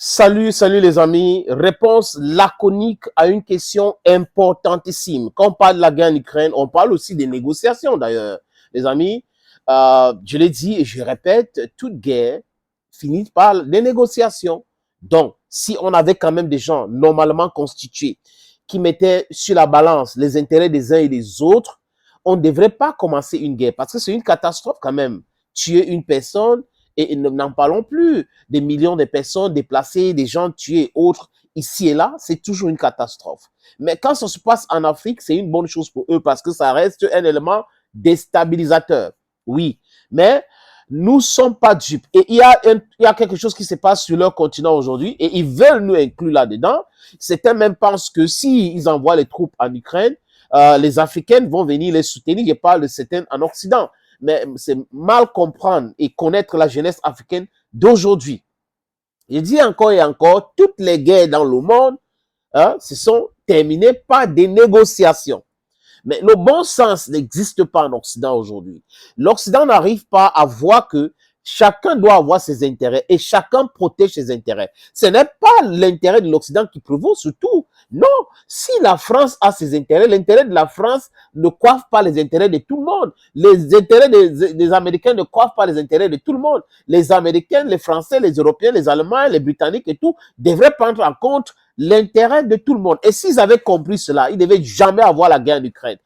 Salut les amis. Réponse laconique à une question importantissime. Quand on parle de la guerre en Ukraine, on parle aussi des négociations d'ailleurs. Les amis, je l'ai dit et je répète, toute guerre finit par des négociations. Donc, si on avait quand même des gens normalement constitués qui mettaient sur la balance les intérêts des uns et des autres, on ne devrait pas commencer une guerre parce que c'est une catastrophe quand même. Tuer une personne, et n'en parlons plus des millions de personnes déplacées, des gens tués, autres, ici et là, c'est toujours une catastrophe. Mais quand ça se passe en Afrique, c'est une bonne chose pour eux parce que ça reste un élément déstabilisateur. Oui, mais nous ne sommes pas dupes. Et il y a quelque chose qui se passe sur leur continent aujourd'hui et ils veulent nous inclure là-dedans. Certains même pensent que s'ils envoient les troupes en Ukraine, les Africains vont venir les soutenir. Je parle de certains en Occident. Mais c'est mal comprendre et connaître la jeunesse africaine d'aujourd'hui. Je dis encore et encore, toutes les guerres dans le monde se sont terminées par des négociations. Mais le bon sens n'existe pas en Occident aujourd'hui. L'Occident n'arrive pas à voir que chacun doit avoir ses intérêts et chacun protège ses intérêts. Ce n'est pas l'intérêt de l'Occident qui prévaut surtout. Non, si la France a ses intérêts, l'intérêt de la France ne coiffe pas les intérêts de tout le monde. Les intérêts des Américains ne coiffent pas les intérêts de tout le monde. Les Américains, les Français, les Européens, les Allemands, les Britanniques et tout devraient prendre en compte l'intérêt de tout le monde. Et s'ils avaient compris cela, ils ne devaient jamais avoir la guerre en Ukraine.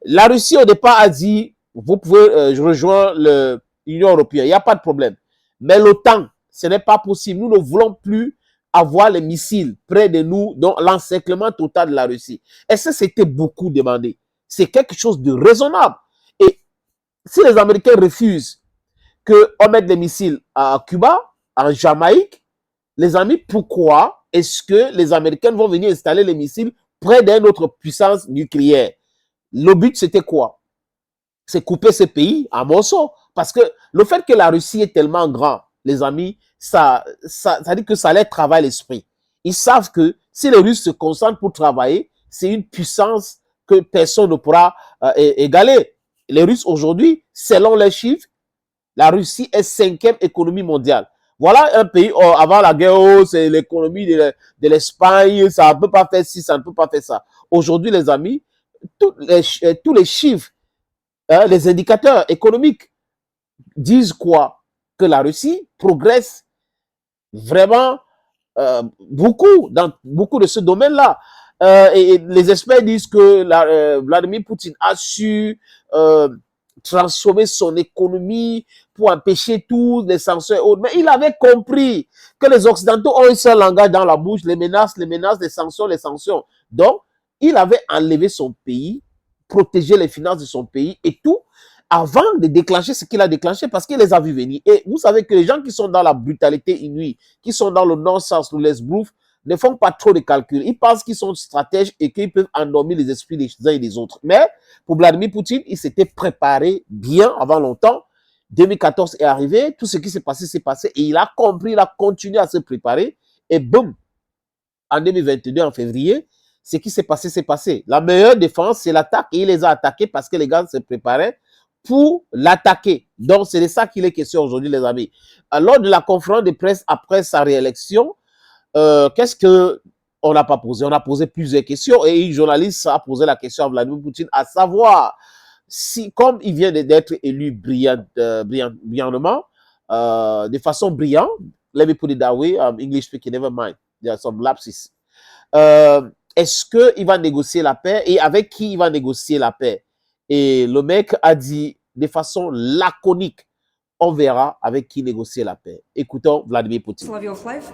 La Russie, au départ, a dit, vous pouvez rejoindre l'Union européenne, il n'y a pas de problème. Mais l'OTAN, ce n'est pas possible. Nous ne voulons plus avoir les missiles près de nous, donc l'encerclement total de la Russie. Et ça, c'était beaucoup demandé. C'est quelque chose de raisonnable. Et si les Américains refusent qu'on mette des missiles à Cuba, en Jamaïque, les amis, pourquoi est-ce que les Américains vont venir installer les missiles près d'une autre puissance nucléaire? Le but, c'était quoi? C'est couper ce pays en morceaux. Parce que le fait que la Russie est tellement grand, les amis, ça dit que ça leur travaille l'esprit. Ils savent que si les Russes se concentrent pour travailler, c'est une puissance que personne ne pourra égaler. Les Russes aujourd'hui, selon les chiffres, la Russie est 5e économie mondiale. Voilà un pays, avant la guerre, c'est l'économie de l'Espagne, ça ne peut pas faire ci, ça ne peut pas faire ça. Aujourd'hui, les amis, tous les chiffres, les indicateurs économiques disent quoi? Que la Russie progresse vraiment beaucoup dans beaucoup de ce domaine-là. Et les experts disent que Vladimir Poutine a su transformer son économie pour empêcher toutes les sanctions et autres. Mais il avait compris que les Occidentaux ont un seul langage dans la bouche, les menaces, les sanctions, les sanctions. Donc, il avait enlevé son pays, protégé les finances de son pays et tout, avant de déclencher ce qu'il a déclenché, parce qu'il les a vus venir. Et vous savez que les gens qui sont dans la brutalité inouïe, qui sont dans le non-sens, le laisse-bouffe, ne font pas trop de calculs. Ils pensent qu'ils sont stratèges et qu'ils peuvent endormir les esprits des uns et des autres. Mais pour Vladimir Poutine, il s'était préparé bien avant longtemps. 2014 est arrivé, tout ce qui s'est passé, et il a compris, il a continué à se préparer, et boum, en 2022, en février, ce qui s'est passé, c'est passé. La meilleure défense, c'est l'attaque, et il les a attaqués parce que les gars se préparaient pour l'attaquer. Donc, c'est de ça qu'il est question aujourd'hui, les amis. Lors de la conférence de presse après sa réélection, qu'est-ce qu'on n'a pas posé? On a posé plusieurs questions et une journaliste a posé la question à Vladimir Poutine, à savoir si, comme il vient d'être élu brillamment, de façon brillante, let me put it that way, English speaking, never mind, there are some lapses. Est-ce qu'il va négocier la paix et avec qui il va négocier la paix? Et le mec a dit de façon laconique, on verra avec qui négocier la paix. Écoutons Vladimir Poutine. Соловьев Лайф.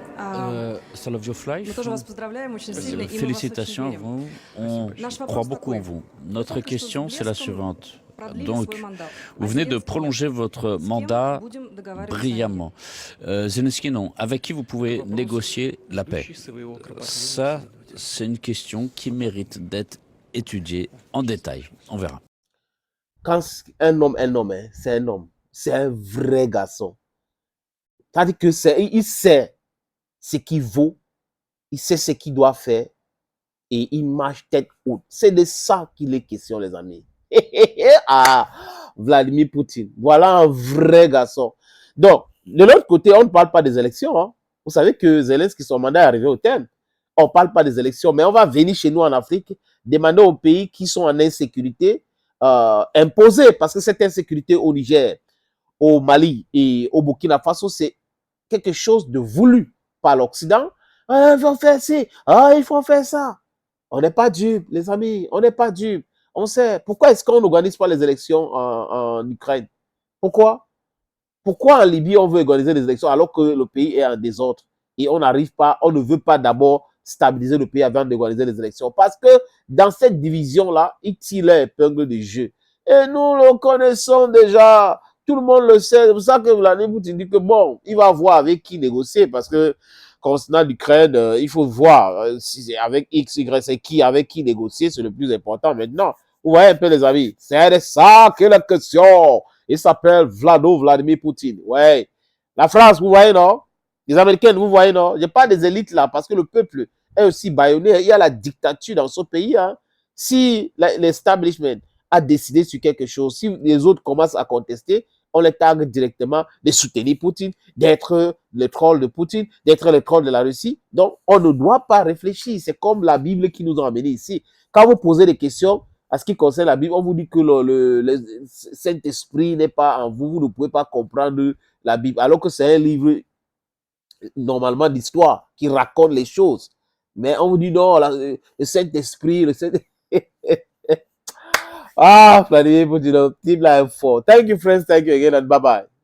Соловьев Мы Life, тоже вас поздравляем очень сильно, и мы вас очень félicitations à верим. vous. On Nаш croit вопрос beaucoup en такой. vous. Вы Notre только что с question, c'est la блеском suivante. продлили Donc, свой мандат. vous А venez de Зеленский prolonger votre с кем mandat будем договариваться о мире? brillamment. Zelensky, non. Avec qui vous pouvez négocier la paix? Ça, c'est une question qui mérite d'être étudiée en détail. On verra. Quand un homme, hein, c'est un homme. C'est un vrai garçon. C'est-à-dire que il sait ce qu'il vaut, il sait ce qu'il doit faire et il marche tête haute. C'est de ça qu'il est question, les amis. Ah, Vladimir Poutine. Voilà un vrai garçon. Donc, de l'autre côté, on ne parle pas des élections. Hein. Vous savez que Zelensky, son mandat est arrivé au terme. On ne parle pas des élections, mais on va venir chez nous en Afrique, demander aux pays qui sont en insécurité, imposer, parce que cette insécurité au Niger, au Mali et au Burkina Faso, c'est quelque chose de voulu par l'Occident. Ah, il faut faire ci, ah, il faut faire ça. On n'est pas dupes, les amis, on n'est pas dupes. On sait. Pourquoi est-ce qu'on n'organise pas les élections en Ukraine? Pourquoi? Pourquoi en Libye, on veut organiser des élections alors que le pays est en désordre et on n'arrive pas, on ne veut pas d'abord stabiliser le pays avant d'organiser les élections? Parce que dans cette division-là, il tire l'épingle du jeu. Et nous le connaissons déjà. Tout le monde le sait. C'est pour ça que Vladimir Poutine dit que bon, il va voir avec qui négocier parce que concernant l'Ukraine, il faut voir si c'est avec X, Y, c'est qui, avec qui négocier, c'est le plus important maintenant. Vous voyez un peu les amis, c'est ça que la question. Il s'appelle Vladimir Poutine. Ouais. La France, vous voyez, non? Les Américains, vous voyez, non? Il n'y a pas des élites là, parce que le peuple est aussi bâillonné. Il y a la dictature dans ce pays. Hein. Si l'establishment a décidé sur quelque chose, si les autres commencent à contester, on les targue directement de soutenir Poutine, d'être le troll de Poutine, d'être le troll de la Russie. Donc, on ne doit pas réfléchir. C'est comme la Bible qui nous a amenés ici. Quand vous posez des questions, à ce qui concerne la Bible, on vous dit que le Saint-Esprit n'est pas en vous, vous ne pouvez pas comprendre la Bible, alors que c'est un livre normalement d'histoire qui raconte les choses. Mais on vous dit non, le Saint-Esprit, le Saint Ah, Vladimir Poutine, team life for. Thank you, friends. Thank you again, and bye-bye.